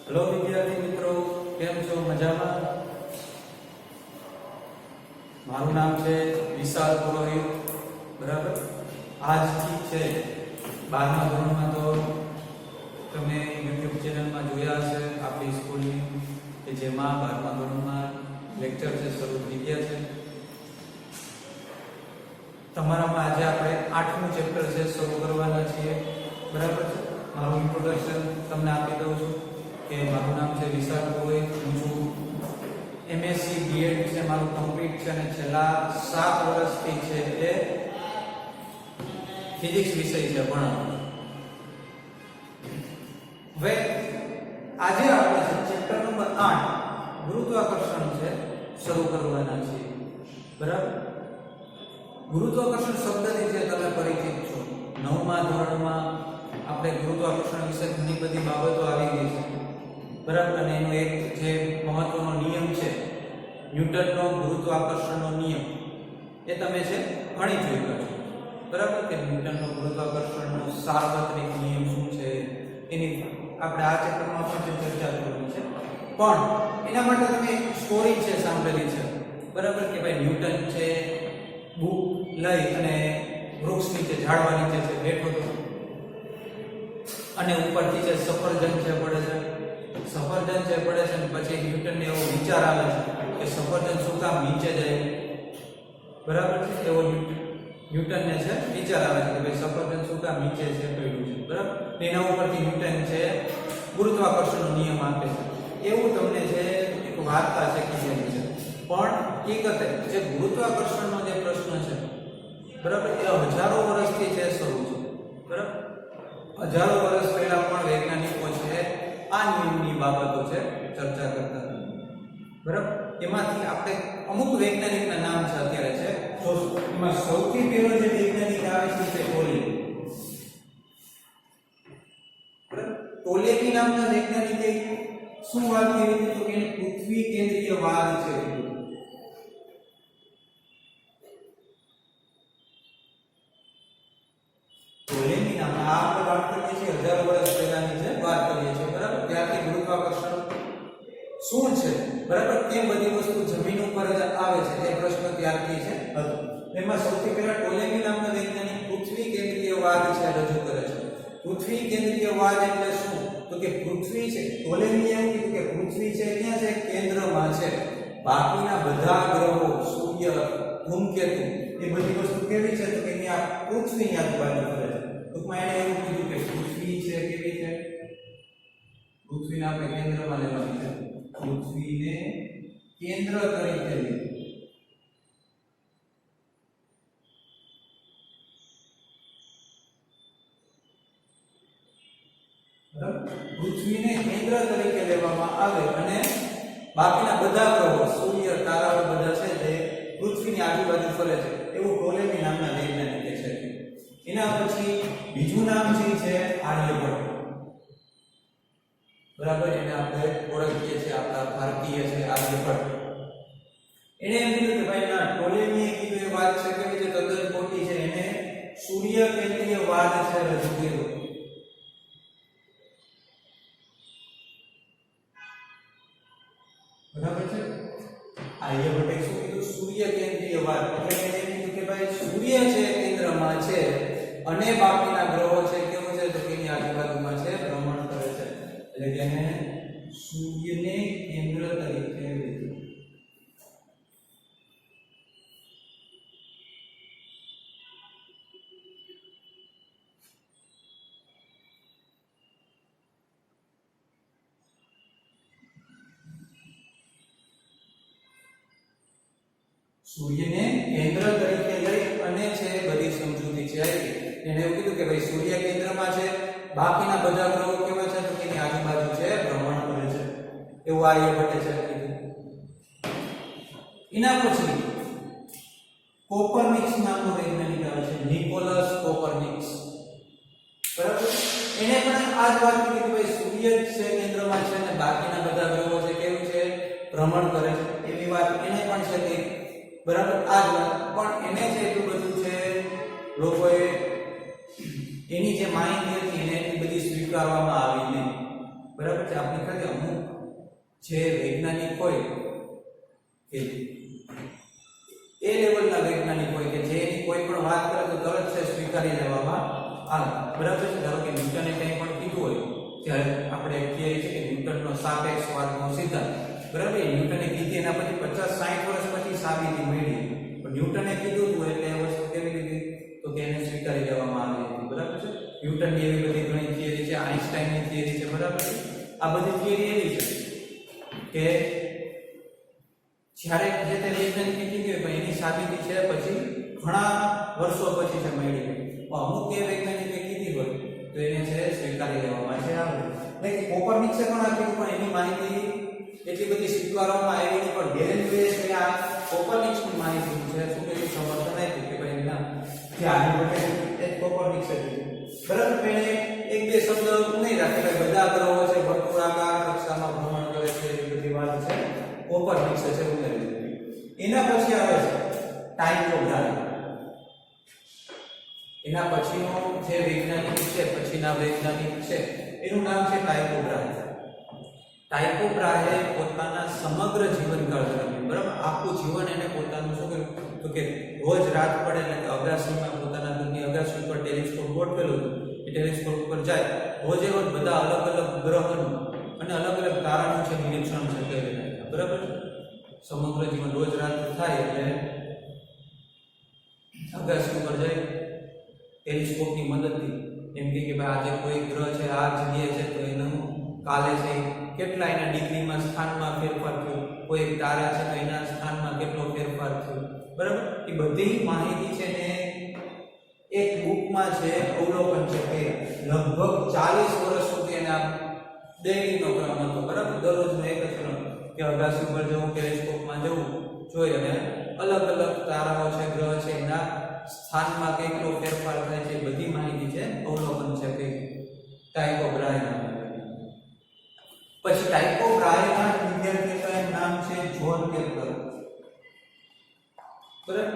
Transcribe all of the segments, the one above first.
Hello विद्यार्थी मित्रों, केम छो? मजामां? मारू नाम है विशाल पुरोहित। बराबर। आज की छे 12મા ધોરણમાં તો તમે YouTube ચેનલમાં જોયા હશે આપણી સ્કૂલની કે જેમાં 12મા ધોરણમાં લેક્ચર છે શરૂ થઈ ગયા છે। તમારામાં આજે આપણે 8મું ચેપ્ટર છે શરૂ કરવાના છીએ। બરાબર છે। મારું ઇન્ટ્રોડક્શન તમને આપી દઉં છું કે મારું નામ છે વિશાલ પુરોહિત। હું છું એમએસસી બીએડ છે મારું કમ્પ્લીટ છે અને છેલ્લા 7 વર્ષથી છે એ ફિઝિક્સ વિષય છે ભણાવવાનો। હવે આજે આપણે ચેપ્ટર નંબર 8 ગુરુત્વાકર્ષણ છે શરૂ કરવાના છીએ। બરાબર। ગુરુત્વાકર્ષણ શબ્દથી જે તમે પરિચિત છો। 9મા ધોરણમાં આપણે ગુરુત્વાકર્ષણ વિશે ઘણી બધી બાબતો આવી ગઈ છે। બરાબર। અને એનો એક જે મહત્વનો નિયમ છે ન્યૂટનનો ગુરુત્વાકર્ષણનો નિયમ એ તમે છે ભણી ચૂક્યા છો। બરાબર કે ન્યૂટનનો ગુરુત્વાકર્ષણનો સાર્વત્રિક નિયમ શું છે એની આપણે આ ચેપ્ટરમાં પણ ચર્ચા કરવાની છે। પણ એના માટે તમે એક સ્ટોરી છે સાંભળેલી છે। બરાબર કે ભાઈ ન્યૂટન છે બુક લઈ અને વૃક્ષ નીચે ઝાડવા નીચે છે બેઠો હતો અને ઉપરથી જે સફરજન છે પડે છે। સફરજન છે પડે છે અને પછી ન્યૂટનને એવો વિચાર આવે છે કે સફરજન શું કામ નીચે જાય। બરાબર છે। એવો ન્યૂટનને છે વિચાર આવે છે કે ભાઈ સફરજન શું કામ નીચે છે પડ્યું છે। બરાબર। એના ઉપરથી ન્યૂટન છે ગુરુત્વાકર્ષણનો નિયમ આપે છે। એવું તમને છે એક વાર્તા છે કીધેલી છે। પણ હકીકતે જે ગુરુત્વાકર્ષણનો જે પ્રશ્ન છે બરાબર એ હજારો વર્ષથી છે શરૂ છે। બરાબર। હજારો વર્ષ પહેલા પણ વૈજ્ઞાનિકો છે આ નિયમની બાબતો છે ચર્ચા કરતા હતા। બરાબર। એમાંથી આપણે અમુક વૈજ્ઞાનિકના નામ છે અત્યારે છે જોશું। એમાં સૌથી પહેલો જે વૈજ્ઞાનિક આવે છે તે ટોલેમી। બરાબર। ટોલેમી નામના વૈજ્ઞાનિકે શું વાત કરી હતી તો કે પૃથ્વી કેન્દ્રીય વાદ છે। ટોલેમી નામના આપણે વાત કરીએ છીએ હજારો વર્ષ પહેલાની છે વાત કરીએ છીએ। બરાબર। ત્યારથી ગુરુત્વાકર્ષણ શું છે બરાબર કેમ બધી વસ્તુ જમીન ઉપર જ આવે છે એ પ્રશ્ન ત્યારથી છે હતો। એમાં સૌથી પહેલા ટોલેમી નામના વૈજ્ઞાનિક પૃથ્વી કેન્દ્રીય વાદ છે રજૂ કરે છે। પૃથ્વી કેન્દ્રીય વાદ એટલે શું તો કે પૃથ્વી છે ટોલેમી એવું કીધું કે પૃથ્વી છે ક્યાં છે કેન્દ્રમાં છે। બાકીના બધા ગ્રહો સૂર્ય ધૂમકેતુ એ બધી વસ્તુ કેવી છે તો કે અહીંયા પૃથ્વીની આજુબાજુ ફરે છે। ટૂંકમાં એને એવું કીધું કે પૃથ્વી છે કેવી છે પૃથ્વીને આપણે કેન્દ્રમાં લેવાની છે। પૃથ્વીને કેન્દ્ર તરીકે લીધું। પૃથ્વીને કેન્દ્ર તરીકે લેવામાં આવે અને બાકીના બધા ગ્રહો સૂર્ય તારાઓ બધા છે જે પૃથ્વીની આજુબાજુ ફરે છે એવું ટોલેમી નામના વૈજ્ઞાનિકે છે। એના પછી બીજું નામ છે આર્યભટ્ટ। બરાબર। એને આપણે ઓળખીએ છીએ આપણા ભારતીય છે આર્યભટ્ટ। એને એમ કીધું કે ભાઈ ના ટોલેમીએ કીધું એ વાત છે કે જે તદ્દન ખોટી છે। એને સૂર્ય કેન્દ્રીય વાદ છે રજૂ કર્યો। બરાબર છે। આર્યભટ્ટે શું કીધું સૂર્ય કેન્દ્રીય વાદ એટલે એને એમ કીધું કે ભાઈ સૂર્ય છે કેન્દ્રમાં છે અને બાકીના ગ્રહો છે કેવું છે તો એની આજુબાજુમાં છે ભ્રમણ કરે છે એટલે કે એને સૂર્યને કેન્દ્ર તરીકે લીધું। સૂર્યને કેન્દ્ર તરીકે લઈ અને છે બધી સમજૂતી છે એને એવું કીધું કે ભાઈ સૂર્ય કેન્દ્રમાં છે બાકીના બધા ગ્રહો કેવા છે તો એની આજુબાજુ છે ભ્રમણ કરે છે એવું આર્યભટ્ટે છે કીધું। એના પછી કોપરનિક્સ નામનો વૈજ્ઞાનિક આવે છે નિકોલસ કોપરનિક્સ। બરાબર। એને પણ આ જ વાત કીધી કે ભાઈ સૂર્ય છે કેન્દ્રમાં છે અને બાકીના બધા ગ્રહો છે કેવું છે ભ્રમણ કરે છે એવી વાત એને પણ છે કે બરાબર। આ જ વાત પણ એને જે એટલું બધું છે લોકોએ એની જે માહિતી હતી એને એટલી બધી સ્વીકારવામાં આવી નહીં। બરાબર છે। આપણે ખાલી જે વૈજ્ઞાનિક હોય કે એ લેવલના વૈજ્ઞાનિક હોય કે જે એની કોઈ પણ વાત કરે તો તરત છે સ્વીકારી લેવામાં આવે. બરાબર છે. ધારો કે ન્યૂટને કંઈ પણ કીધું હોય, જ્યારે આપણે કહીએ છીએ કે ન્યૂટનનો સાપેક્ષવાદનો સિદ્ધાંત, બરાબર, ન્યૂટને કીધી એના પછી 50-60 વર્ષ પછી સાબિતી મળી, પણ ન્યૂટને કીધું હતું એટલે એ વસ્તુ કેવી રીતે તો કે એને સ્વીકારી લેવામાં આવી હતી. બરાબર છે. ન્યૂટનની એવી બધી ઘણી થિયરી છે, આઇન્સ્ટાઈનની થિયરી છે. બરાબર છે. આ બધી થિયરી એવી છે કે જ્યારે જે તે વૈજ્ઞાનિકે કીધી હોય પણ એની સાબિતી છે પછી ઘણા વર્ષો પછી છે મળી. અમુક એ વૈજ્ઞાનિકે કીધી હોય તો એને છે સ્વીકારી લેવામાં છે આવે. એટલે કોપરનિકસે પણ આ કીધું પણ એની માહિતી એટલી બધી સ્વીકારવામાં આવી નહીં, પણ ગેલેલિયોએ છે આ કોપરનિક્સની માહિતી છે શું કે સમર્થન આપ્યું કે ભાઈ ના જે આની માટે એ કોપરનિક્સે કીધું. બરાબર. પણ એક બે શબ્દ નહીં રાખે કે બધા ગ્રહો છે વર્તુળાકાર કક્ષામાં ભ્રમણ કરે છે એ બધી વાત છે કોપરનિક્સે છે ઉમેરી દીધી. એના પછી આવે છે ટાઇકો બ્રાહે. એના પછીનો જે વૈજ્ઞાનિક છે, પછીના વૈજ્ઞાનિક છે એનું નામ છે ટાઇકો બ્રાહે. ટાઇકો બ્રાહે પોતાના સમગ્ર જીવનકાળ દરમિયાન, બરાબર, આખું જીવન એને પોતાનું શું કર્યું તો કે રોજ રાત પડે એટલે કે અગાસીમાં પોતાના ઘરની અગાસી પર ટેલિસ્કોપ ગોઠવેલો હતો. એ ટેલિસ્કોપ પર જાય રોજે રોજ બધા અલગ અલગ ગ્રહોનું અને અલગ અલગ તારાનું છે નિરીક્ષણ છે કરી રહ્યા. બરાબર. સમગ્ર જીવન રોજ રાત થાય એટલે અગાસી પર જાય ટેલિસ્કોપની મદદથી એમ કે ભાઈ આજે કોઈ ગ્રહ છે આ જગ્યાએ છે તો એનું કાલે છે કેટલા એના ડિગ્રીમાં સ્થાનમાં ફેરફાર થયો, કોઈ એક તારા છે તો એના સ્થાનમાં કેટલો ફેરફાર થયો. બરાબર. એ બધી માહિતી છે ને એક બુકમાં છે અવલોકન છે કે લગભગ 40 વર્ષ સુધી એના ડેઈલીનો ક્રમ હતો. બરાબર. દરરોજનો એક જ ક્રમ કે અગાસી ઉપર જવું, ટેલિસ્કોપમાં જવું, જોઈ અને અલગ અલગ તારાઓ છે ગ્રહ છે એના સ્થાનમાં કેટલો ફેરફાર થાય છે બધી માહિતી છે અવલોકન છે કે ટાઇકો બ્રાહેના. પછી ટાઇકો બ્રાહેના વિદ્યાર્થીનું નામ છે જ્હોન કેપ્લર. બરાબર.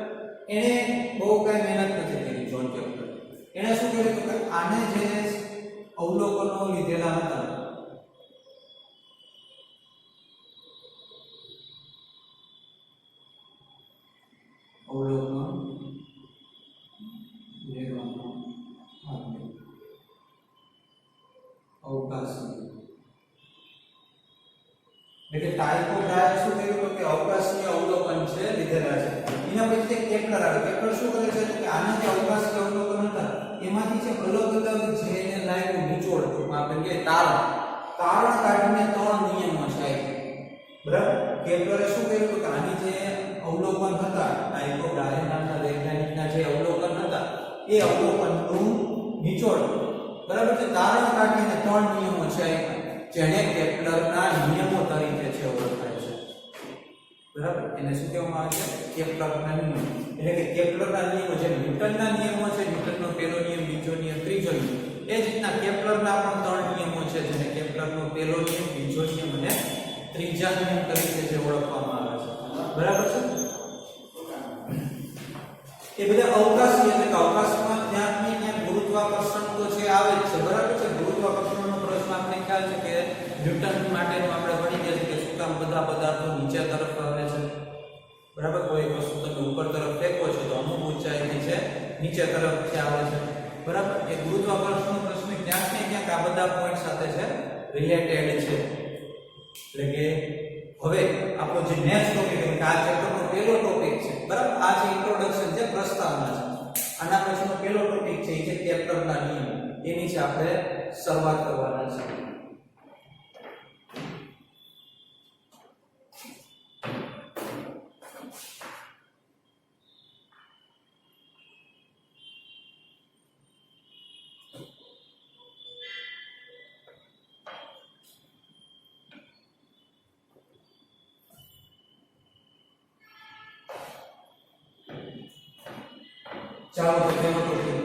એને બહુ કઈ મહેનત નથી કરી જ્હોન કેપ્લર. એને શું કર્યું કે આને જે અવલોકનો લીધેલા હતા અવલોકન અવકાશી એટલે ટાઇકો બ્રાહે શું કર્યું કે અવકાશીય અવલોકન છે લીધેલા છે. એના પછી કેપ્લર આવે. કેપ્લર શું કરે છે કે આના જે અવકાશીય અવલોકન હતા એમાંથી છે અલગ અલગ જે એને લાગ્યું નિચોડ આપણે કે તારણ કાઢીને 3 નિયમો છે. બરાબર. કેપ્લરે શું કર્યું કે આની જે અવલોકન હતા ટાઇકો બ્રાહે નામના વૈજ્ઞાનિકના જે અવલોકન હતા એ અવલોકનનું નિચોડ, બરાબર છે, તારણ કાઢીને 3 નિયમો છે જેને કેપ્લરના નિયમો તરીકે છે ઓળખાય છે. બરાબર. એને શું કહેવામાં આવે છે કેપ્લરના નિયમો. એટલે કે કેપ્લરના નિયમો જે ન્યૂટનના નિયમો છે, ન્યૂટનનો પહેલો નિયમ, બીજો નિયમ, ત્રીજો નિયમ, એ જ રીતના કેપ્લરના પણ 3 નિયમો છે જેને કેપ્લરનો પહેલો નિયમ, બીજો નિયમ અને ત્રીજા નિયમ તરીકે જે ઓળખવામાં આવે છે. બરાબર છે. એ બધા અવકાશી એટલે કે અવકાશમાં ત્યાં ગુરુત્વાકર્ષણ તો છે આવે જ છે. બરાબર છે. ગુરુત્વાકર્ષણનો પ્રશ્ન આપણે ખ્યાલ છે કે ન્યૂટન માટેનું આપણે ભણી ગયા છે કે શું કામ બધા પદાર્થો નીચે તરફ આવે છે. બરાબર. કોઈ વસ્તુ તમે ઉપર તરફ ફેંકો છો તો અમુક ઊંચાઈથી છે નીચે તરફ આવે છે. બરાબર. એ ગુરુત્વાકર્ષણનો પ્રશ્ન ક્યાંક ને ક્યાંક આ બધા પોઈન્ટ સાથે છે રિલેટેડ છે. એટલે કે હવે આપણો જે નેક્સ્ટ ટોપિક એટલે આ ચેપ્ટરનો પહેલો ટોપિક છે. બરાબર. આ જે ઇન્ટ્રોડક્શન છે, પ્રસ્તાવના છે. આના પછીનો પહેલો ટોપિક છે એ છે કેપ્લરના નિયમ. એની છે આપણે શરૂઆત કરવાના છે. ચાલો તો પહેલો ટોપિક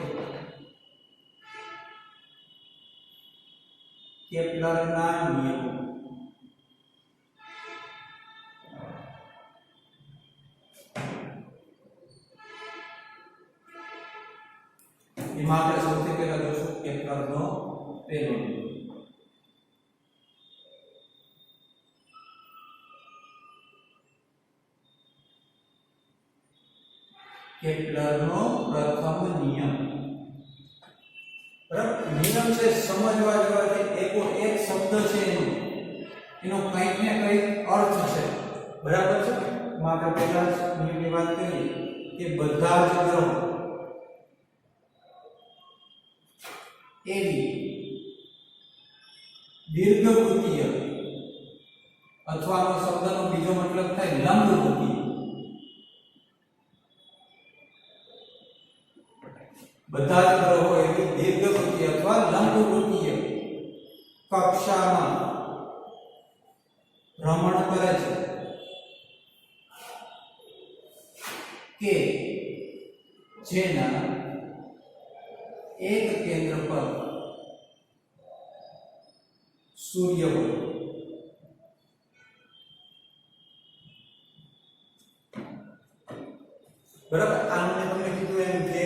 કેપ્લરના નિયમો. એમાં આપણે સૌથી પહેલા જોશું કેપ્લરનો પહેલો નિયમ. કેપ્લરનો પ્રથમ નિયમ. બરાબર, નિયમ છે સમજવા જેવા છે. એક શબ્દ છે એનો કંઈક ને કંઈક અર્થ છે. બરાબર છે. આપણે પહેલા જ નિયમની વાત કરી કે બધા જ ગ્રહો એવી દીર્ઘવૃત્તીય અથવા આ શબ્દનો બીજો મતલબ થાય લંબવૃત્તીય. બધા જ ગ્રહો એવી દીર્ઘવૃત્તીય અથવા લંબવૃત્તીય કક્ષામાં ભ્રમણ કરે છે કે જેના એક કેન્દ્ર પર સૂર્ય હોય. બરાબર, આને તમે કીધું એમ કે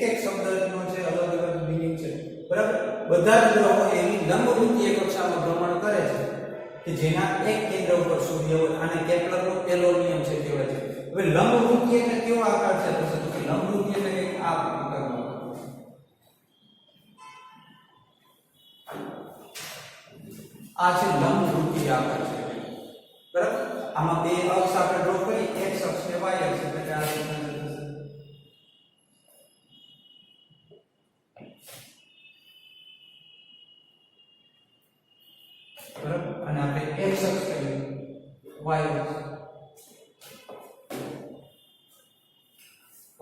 એક શબ્દનો છે અલગ અલગ મીનિંગ છે. બરાબર, બધા જ ગ્રહો એવી લંબવૃત્તીય કક્ષામાં ભ્રમણ કરે છે કે જેના એક કેન્દ્ર ઉપર સૂર્ય હોય. આને કેપ્લરનો પહેલો નિયમ છે કહેવાય છે. હવે લંબવૃત્તીય એટલે કેવો આકાર છે? તો કે લંબવૃત્તીય એટલે કે આ પ્રકારનો આ છે લંબવૃત્તીય આકાર છે. બરાબર, આમાં બે અક્ષ આપણે ડ્રો કરી, x અક્ષ ને y અક્ષ એટલે કે આ બરાબર, અને આપણે x અક્ષ કરીએ, y અક્ષ.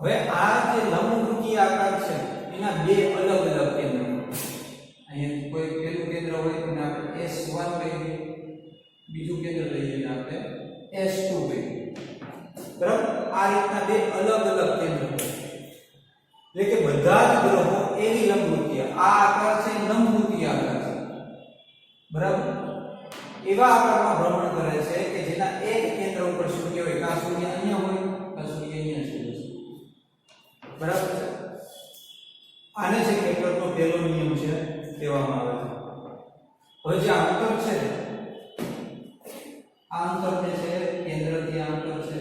હવે આ જે લંબવૃત્તીય આકાર છે એના બે અલગ અલગ કેન્દ્ર. અહીંયા કોઈ પહેલું કેન્દ્ર હોય તો આપણે S1 કહીએ, બીજું કેન્દ્ર લઈએ ને આપણે S2 કહીએ. બરાબર, આ રીતના બે અલગ અલગ કેન્દ્ર. એટલે કે બધા જ ગ્રહો એવી લંબવૃત્તીય, આ આકાર છે લંબવૃત્તીય આકાર છે. બરાબર, એવા આકારમાં ભ્રમણ કરે છે કે જેના એક કેન્દ્ર ઉપર સૂર્ય હોય. કાં સૂર્ય અહીંયા હોય, કાં સૂર્ય અહીંયા છે. બરાબર છે. આને જે કેપ્લરનો પહેલો નિયમ છે કહેવામાં આવે છે. હવે જે અંતર છે, આ અંતર જે છે કેન્દ્રથી આ અંતર છે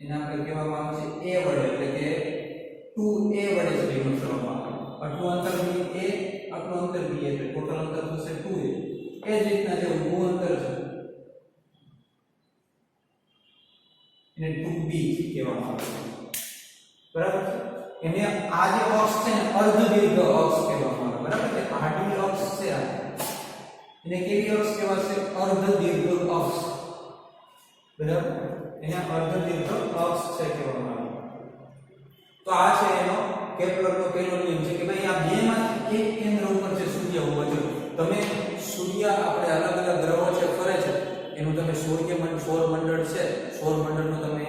એને આપણે કહેવામાં આવે છે a વડે, એટલે કે 2a વડે ડિનોટ કરવામાં આવે. આટલું અંતર b a, આટલું અંતર b એટલે ટોટલ અંતર થશે 2a. એ જ રીતના જે ઊભું અંતર છે એને 2b કહેવામાં આવે છે. બરાબર છે. એને આ જે અક્ષ છે ને અર્ધદીર્ઘ અક્ષ કહેવામાં આવે. બરાબર છે. આડી અક્ષ છે આ, એને કેવી અક્ષ કહેવાશે? અર્ધદીર્ઘ અક્ષ. બરાબર, એને અર્ધદીર્ઘ અક્ષ છે કહેવામાં આવે. તો આ છે એનો કેપ્લરનો પહેલો નિયમ છે કે ભાઈ આ બેમાંથી એક કેન્દ્ર ઉપર જે સૂર્ય હોવો જોઈએ. તમે સૂર્ય આપણે અલગ અલગ ગ્રહો છે ફરે છે એનું તમે સૌરમંડળ છે, સૌરમંડળનું તમે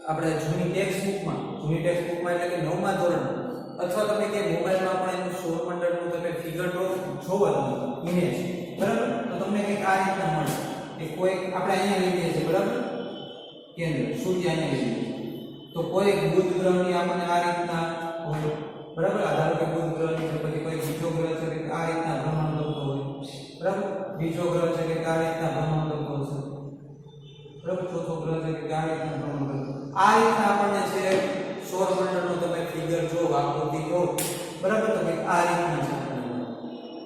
આપણે જૂની ટેક્સ્ટબુકમાં એટલે કે 9મા ધોરણ અથવા તમે કે મોબાઈલમાં પણ એનું સૌરમંડળનું તમે ફિગર જોવો ઇમેજ. બરાબર, તો તમને કંઈક આ રીતના મળે કે કોઈ આપણે અહીંયા લઈ લઈએ છીએ. બરાબર, કેન્દ્ર સૂર્ય અહીંયા લઈ લઈએ તો કોઈ બુધ ગ્રહની આપણને આ રીતના હોય. બરાબર, આધાર કે બુધ ગ્રહની પછી કોઈ બીજો ગ્રહ છે કે આ રીતના ભ્રમણ કરતો હોય. બરાબર, બીજો ગ્રહ છે કે આ રીતના ભ્રમણ કરતો હશે. બરાબર, ચોથો ગ્રહ છે કે આ રીતના ભ્રમણ કરતો. આ રીતના આપણને છે સૌરમંડળનું તમે ફિગર જો, આકૃતિ જો. બરાબર, તો કે આ રીતના છે.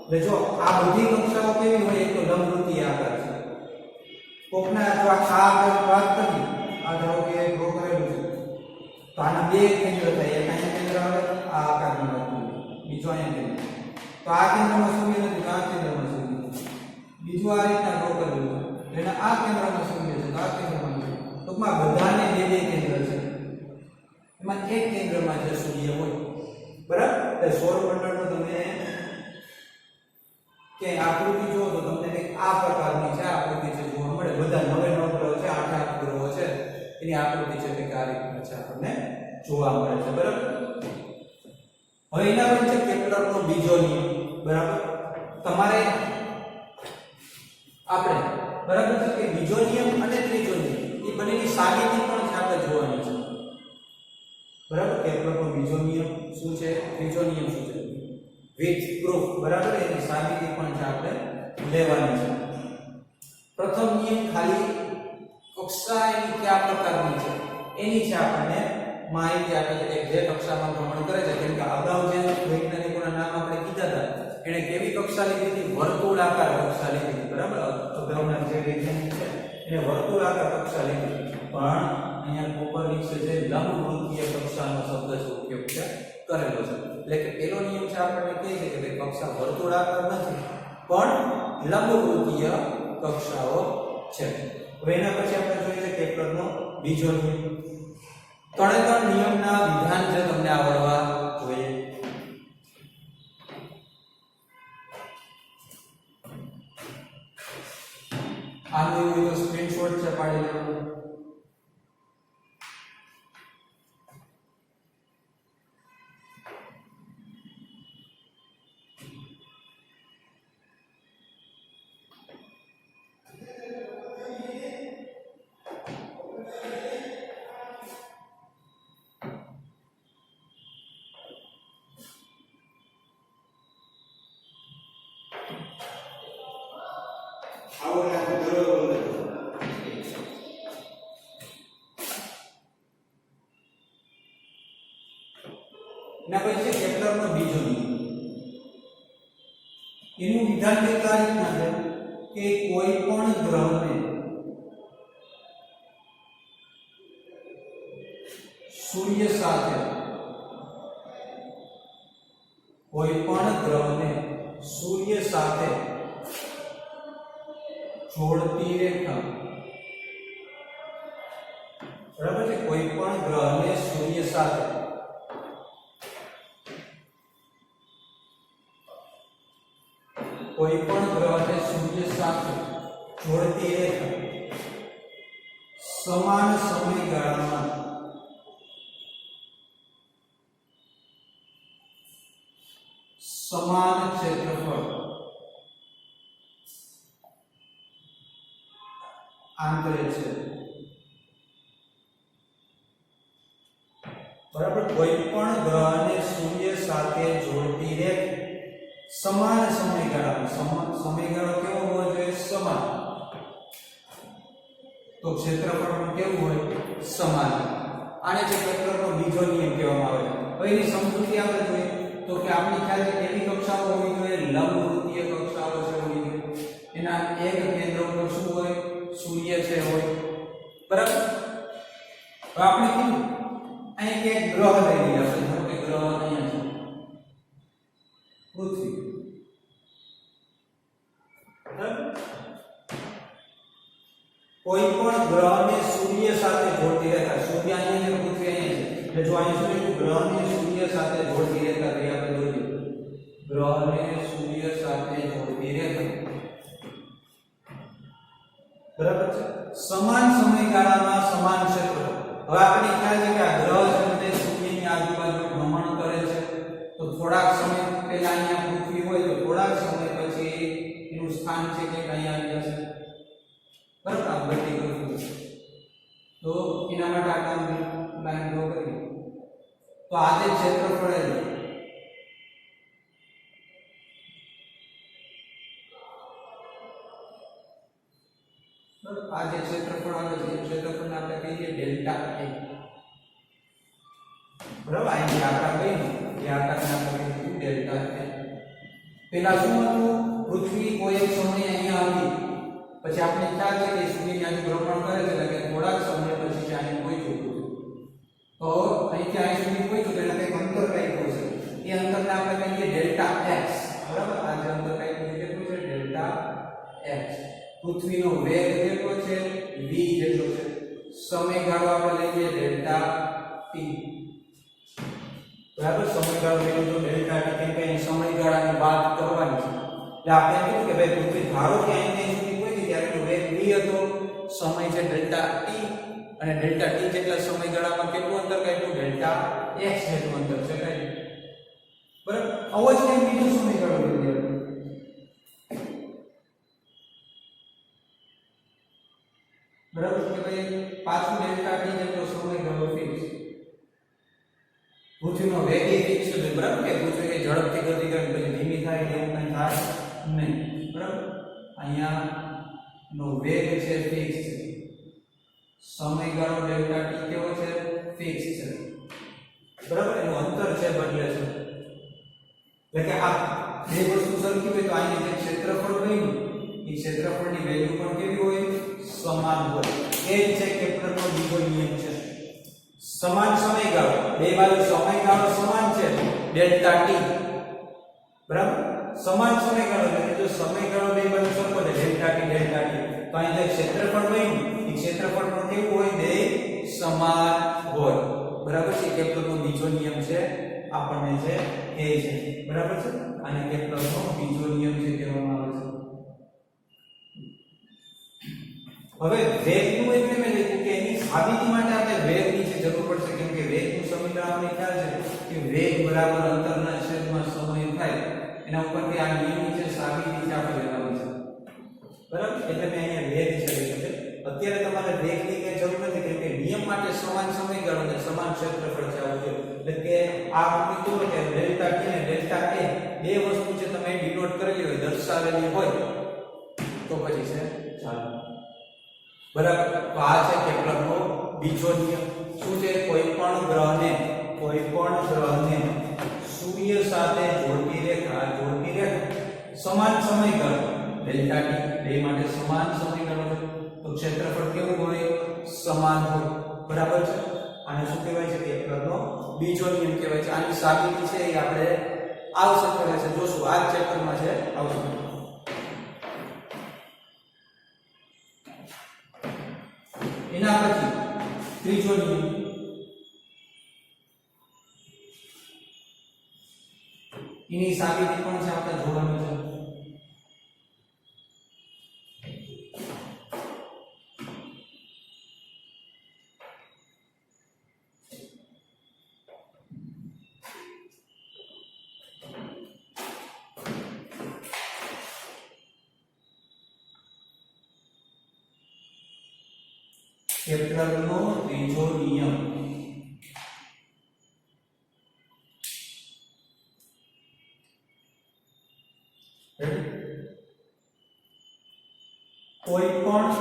એટલે જો આ બધી કક્ષાઓ કેવી હોય? એક તો લંબવૃત્તીય આકાર છે. કોકના જો આ વાત કરી, આ ધારો કે ડ્રો કરેલું છે તો આના બે કેન્દ્ર થાય. એક અહીંયા કેન્દ્ર આવે, આ આકારની વાત કરી, બીજો અહીંયા કેન્દ્ર. તો આ કેન્દ્રમાં સૂર્ય નથી, આ કેન્દ્રમાં સૂર્ય. બીજું આ રીતના ડ્રો કરેલું છે, એટલે આ કેન્દ્રમાં સૂર્ય છે, આ કેન્દ્રમાં છે. ટૂંકમાં બધાને બે બે કેન્દ્ર છે. એમાં એક કેન્દ્રમાં જે સૂર્ય હોય. બરાબર, એટલે સૌરમંડળનો તમે કે આકૃતિ જુઓ તો તમને કંઈક આ પ્રકારની છે આકૃતિ છે જોવા મળે. બધા 9 ગ્રહો છે, 8 ગ્રહો છે, એની આકૃતિ છે કે આ રીતના છે આપણને જોવા મળે છે. બરાબર, હવે એના પર છે કેપ્લરનો બીજો નિયમ. બરાબર, તમારે આપણે બરાબર છે કે બીજો નિયમ અને ત્રીજો નિયમ એ બંનેની સાબિતી પણ છે આપણે જોવાની છે. બરાબર, કેપ્લરનો બીજો નિયમ શું છે, ત્રીજો નિયમ શું છે, વિથ પ્રૂફ. બરાબર, એની સાબિતી પણ છે આપણે લેવાની છે. પ્રથમ નિયમ ખાલી કક્ષા એની કયા પ્રકારની છે એની છે આપણને માહિતી આપે છે કે જે કક્ષામાં ભ્રમણ કરે છે. જેમ કે અગાઉ જે વૈજ્ઞાનિકોના નામ આપણે કીધા હતા, એણે કેવી કક્ષા લીધી હતી? વર્તુળાકાર કક્ષા લીધી હતી. બરાબર, અગાઉના જે વૈજ્ઞાનિક છે એને વર્તુળાકાર કક્ષા લીધી. પણ અહીંયા કોપરનિકસે જે લંબવૃત્તીય કક્ષાનો શબ્દ છે ઉપયોગ છે કરેલો છે. એટલે કે પેલો નિયમ છે આપણને કહે છે કે ભાઈ કક્ષા વર્તુળાકાર નથી પણ લંબવૃત્તીય કક્ષાઓ છે. હવે એના પછી આપણે જોઈએ છે કેપ્લરનો બીજો નિયમ. ત્રણે નિયમના વિધાન છે તમને આવડવા જોઈએ. આનો એવો સ્ક્રીનશોટ છે પાડી લેવાનો. એના પછી કેપ્લરનો બીજો નિયમ. એનું વિધાન કંઈક આ રીતના છે કે કોઈ પણ ગ્રહને સૂર્ય સાથે જોડતી રેખા, બરાબર છે, કોઈ પણ ગ્રહને સૂર્ય સાથે જોડતી રેખા સમાન સમયગાળામાં સમાન ક્ષેત્રફળ આંતરે છે. બરાબર, કોઈ પણ ગ્રહને સૂર્ય સાથે જોડતી રેખા સમાન સમયગાળામાં, સમયગાળો કેવો હોવો જોઈએ? સમાન. તો ક્ષેત્રફળ પણ કેવું હોય? સમાન. આને જે કેપ્લરનો બીજો નિયમ કહેવામાં આવે છે. હવે એની સમજૂતી આપણે જોઈએ તો કે આપણી ખ્યાલ છે કેવી કક્ષાઓ હોવી જોઈએ? લંબવૃત્તીય કક્ષાઓ છે હોવી જોઈએ. એના એક કેન્દ્ર ઉપર શું હોય? સૂર્ય છે હોય. બરાબર, તો આપણે કીધું અહીં એક ગ્રહ લઈ લઈએ આપણે. ધારો કે ગ્રહ અહીંયા છે પૃથ્વી. કોઈ પણ ગ્રહને સૂર્ય સાથે જોડતી રેખા, સૂર્ય અહીંયા છે, પૃથ્વી અહીંયા છે, એટલે જો અહીંયા શું ગ્રહને સૂર્ય સાથે જોડતી રેખા કઈ આપણે દોરીએ. ગ્રહને સૂર્ય સાથે જોડતી રેખા, બરાબર છે, સમાન સમયગાળામાં સમાન ક્ષેત્રફળ. હવે આપણે ખ્યાલ છે કે આ ગ્રહ છે તે સૂર્યની આજુબાજુ ભ્રમણ કરે છે. તો થોડાક સમય પહેલા અહીંયા પૃથ્વી હોય તો થોડાક સમય પછી એનું સ્થાન છે કે અહીંયા આવી જશે. બરાબર, આ વર્ટિકલ ફોર્સ. તો એના માટે આ કામ લાઈન ડ્રો કરી. તો આ જે ક્ષેત્રફળ છે આ જે ક્ષેત્રફળ આવે છે એ ક્ષેત્રફળને આપણે કહીએ ડેલ્ટા એ. બરાબર, આ જે આકાર કહીએ એ આકારને આપણે કહીએ ડેલ્ટા એ. પહેલા શું હતું? પૃથ્વી કોઈ એક સમયે અહીંયા આવી, પછી આપણે ખ્યાલ છે કે સૂર્યની આજુ ભ્રમણ કરે છે, એટલે કે થોડાક સમય પછી ત્યાં કોઈ જોતું તો અહીંથી અહીં સુધી પહોંચ્યું એટલે કંઈક અંતર કાપ્યું છે. એ અંતરને આપણે કહીએ ડેલ્ટા એક્સ. બરાબર, આ જે અંતર કાપ્યું કેટલું છે? Delta x. પૃથ્વીનો વેગ કેટલો છે? v જેટલો છે. સમયગાળો આપણે લઈએ ડેલ્ટા t. બરાબર, સમયગાળો લઈએ તો ડેલ્ટા t, કેમ કે સમયગાળાની વાત કરવાની છે. એટલે આપણે કીધું કે ભાઈ પૃથ્વી ધારો કે અહીં સુધી પહોંચી ત્યારે એનો વેગ v હતો, સમય છે ડેલ્ટા t, અને ડેલ્ટા t જેટલા સમયગાળામાં કેટલું અંતર કાપ્યું? ડેલ્ટા x જેટલું અંતર છે કાપ્યું. બરાબર, આવો જ કંઈક બીજો સમયગાળો લઈએ. બરાબર, કે ભાઈ પાછું ડેલ્ટા t જેટલો સમયગાળો ફિક્સ. પૃથ્વીનો વેગ એ ફિક્સ છે. બરાબર, કે પૃથ્વી કે ઝડપથી ગતિ કરે પછી ધીમી થાય કે એવું કંઈ થાય નહીં. બરાબર, અહીંયા નો વેગ છે ફિક્સ છે. સમયગાળો ડેલ્ટા ટી કેવો છે? ફિક્સ છે, બરાબર. એનું અંતર છે બદલે છે, એટલે કે આ બે વસ્તુ સરખી હોય તો અહીં જે ક્ષેત્રફળ બન્યું એ ક્ષેત્રફળની વેલ્યુ પણ કેવી હોય? સમાન હોય. એ જ છે કેપ્લરનો બીજો નિયમ છે. સમાન સમયગાળો, બે બાજુ સમયગાળો સમાન છે ડેલ્ટા ટી, બરાબર. સમાન સમયગાળો એટલે કે જો સમયગાળો બે બાજુ સરખો છે ડેલ્ટા ટી તો અહીં જે ક્ષેત્રફળ બન્યું એ ક્ષેત્રફળ પણ કેવું હોય? બે સમાન હોય, બરાબર છે. કેપ્લરનો બીજો નિયમ છે આપણને જે એ છે, બરાબર છે. અને કેપ્લરનો બીજો નિયમ છે કહેવામાં આવે છે. હવે વેગનું એટલે મેં લખ્યું કે એની સાબિતી માટે આપણે વેગની જે જરૂર પડશે, કેમ કે વેગનું સમીકરણ આપણને ખ્યાલ છે કે વેગ બરાબર અંતરના છેદમાં સમય થાય. એના ઉપરથી આ નિયમની જે સાબિતી છે આપણે લેવાની છે, બરાબર. એટલે મેં અહીંયા વેગ છે લખ્યું છે. અત્યારે તમારે વેગની કઈ જરૂર નથી, કેમ કે નિયમ માટે સમાન સમયગાળો અને સમાન ક્ષેત્રફળ છે આવજો. એટલે કે આ કીધું કે ડેલ્ટા ટી અને ડેલ્ટા એ બે વસ્તુ છે તમે ડિનોટ કરેલી હોય, દર્શાવેલી હોય તો પછી છે ચાલો, બરાબર. તો આ છે કેપ્લરનો બીજો નિયમ. શું છે? કોઈ પણ ગ્રહને સૂર્ય સાથે જોડતી રેખા સમાન સમયગાળો ડેલ્ટા ટી બે માટે સમાન સમયગાળો છે તો ક્ષેત્રફળ કેવું હોય? સમાન હોય, બરાબર છે. આને શું કહેવાય છે? કેપ્લરનો બીજો નિયમ કહેવાય છે. આની સાબિતી છે એ આપણે આવશે કરે છે, જોશું આ ચેપ્ટરમાં છે આવશે. એના પછી ત્રીજો નિયમ, એની સાબિતી પણ છે આપણે જોવાનું છે. કેપ્લરનો ત્રીજો નિયમ. કોઈ પણ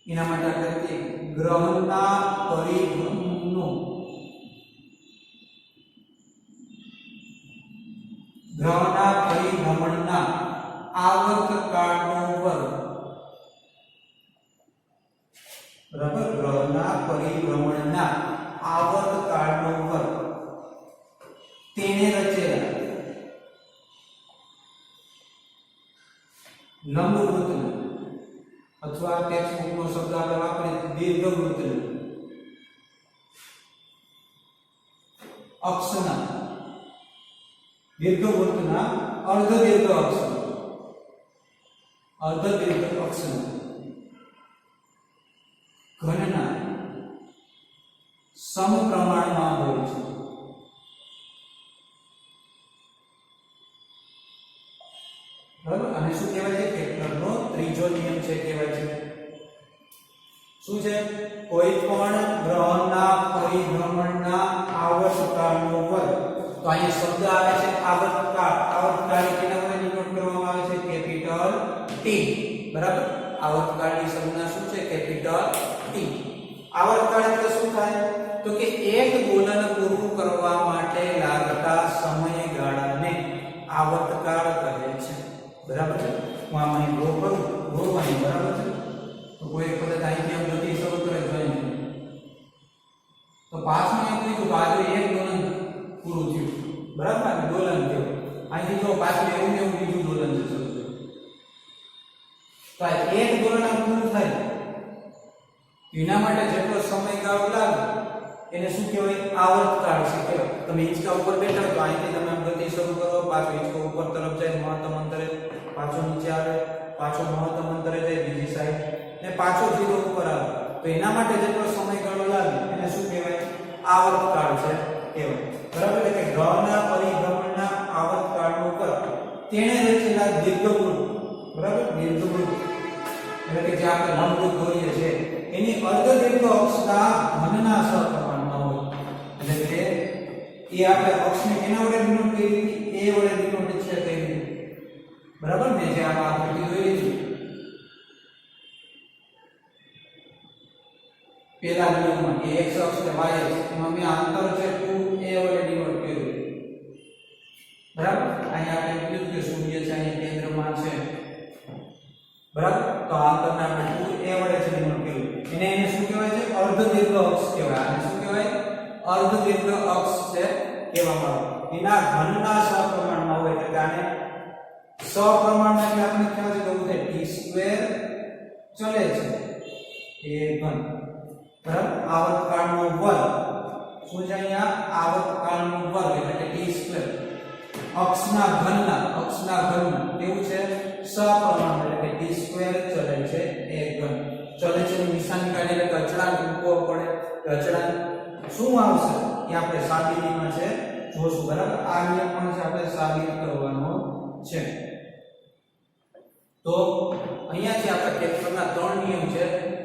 એના માટે આપણે ગ્રહના પરિભ્રમણનો આવર્તકાળનો વર્ગ, બરાબર. ગ્રહના પરિભ્રમણના આવર્તકાળનો વર્ગ તેને રચેલા લંબવૃત્તને અથવા ટેક્સ્ટબુકનો શબ્દ આપણે વાપરીએ દીર્ઘવૃત્તને અક્ષના દીર્ઘવૃત્તના અર્ધદીર્ઘ અક્ષના ઘનના સમપ્રમાણમાં હોય છે, બરાબર. અને શું કહેવાય છે? કેપ્લરનો ત્રીજો નિયમ છે કહેવાય છે. શું છે? કોઈ પણ ગ્રહના પરિભ્રમણના આવર્તકાળનો વર્ગ. તો અહીંયા શબ્દ આવે છે આવર્તકાળ. આવર્તકાળ કેના વડે ડિનોટ કરવામાં આવે છે? કેપિટલ ટી, બરાબર. આવર્તકાળની સંજ્ઞા શું છે? Capital T. આવર્તકાળ એટલે શું થાય? તો કે એક દોલન પૂરું કરવા માટે લાગતા સમયગાળાને આવર્તકાળ કહે છે, બરાબર છે. હું આમાં ડ્રો કરું, દોરવાની, બરાબર છે. તો કોઈ એક પદ્ધતિ અહીંથી આમ જોતી શરૂ કરે જોઈન, તો પાછું એમ કીધું કે આજે એક દોલન પૂરું થયું, બરાબર. આ દોલન થયું. અહીંથી જો પાછું એવું ને એવું બીજું દોલન છે શરૂ થયું. તો આ એક દોલન આમ પૂરું થાય એના માટે જેટલો સમયગાળો લાગે એને શું કહેવાય? આવર્તકાળ છે કહેવાય. તમે હિંચકા ઉપર બેઠા તો અહીંથી તમે આમ ગતિ શરૂ કરો, પાછો હિંચકો ઉપર તરફ જાય મહત્તમ અંતરે, પાછો નીચે આવે, પાછો મહત્તમ અંતરે જાય બીજી સાઈડ, ને પાછો 0 ઉપર આવે. તો એના માટે જેટલો સમયગાળો લાગે એને શું કહેવાય? આવર્તકાળ છે કહેવાય, બરાબર. એટલે કે ગ્રહના પરિભ્રમણના આવર્તકાળનો વર્ગ તેણે રચેલા દીર્ઘવૃત્ત, બરાબર. દીર્ઘવૃત્ત એટલે કે જે આપણે લંબરૂપ દોરીએ છીએ એની અર્ધદીર્ઘ અક્ષના ઘનના સપ્રમાણમાં હોય એટલે કે એ આપણે અક્ષને કેના વડે ડિનોટ કરી દીધી a વડે ડિનોટ છે કરી દીધી બરાબર ને જે આ આકૃતિ જોઈ લીધી પેલા નિયમમાં કે x અક્ષ અને y અક્ષ એમાં મેં અંતર છે 2a વડે ડિનોટ કર્યું બરાબર અહીંયા આપણે કીધું કે શૂન્ય છે અહીંયા કેન્દ્રમાં છે બરાબર તો આ અંતરને આપણે 2a વડે છે ડિનોટ કર્યું એને શું કહેવાય છે અર્ધદીર્ઘ અક્ષ કહેવાય આને શું કહેવાય અર્ધદીર્ઘ અક્ષ છે કહેવામાં આવે એના ઘનના સપ્રમાણમાં હોય એટલે આને સપ્રમાણમાં એટલે આપણે ખ્યાલ છે કે ઉતે t² ચલે છે એ ઘન બરાબર આવર્તકાળનો વર્ગ શું છે અહીંયા આવર્તકાળનો વર્ગ એટલે કે t² અક્ષના ઘનના કેવું છે સપ્રમાણ એટલે કે t² ચલે છે એ ઘન ચલે છે ની નિશાની કાઢી એટલે અચળાંક મૂકવો પડે કે અચળાંક શું આવશે એ આપણે સાબિતીમાં છે જોશું બરાબર આ નિયમ પણ છે આપણે સાબિત કરવાનો છે તો અહીંયાથી આપણા ક્ષેત્રના 3 નિયમ છે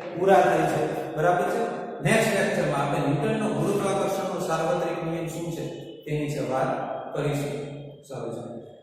પૂરા થાય છે બરાબર છે નેક્સ્ટ લેક્ચરમાં આપણે ન્યૂટનનો ગુરુત્વાકર્ષણનો સાર્વત્રિક નિયમ શું છે તેની છે વાત કરીશું સારું છે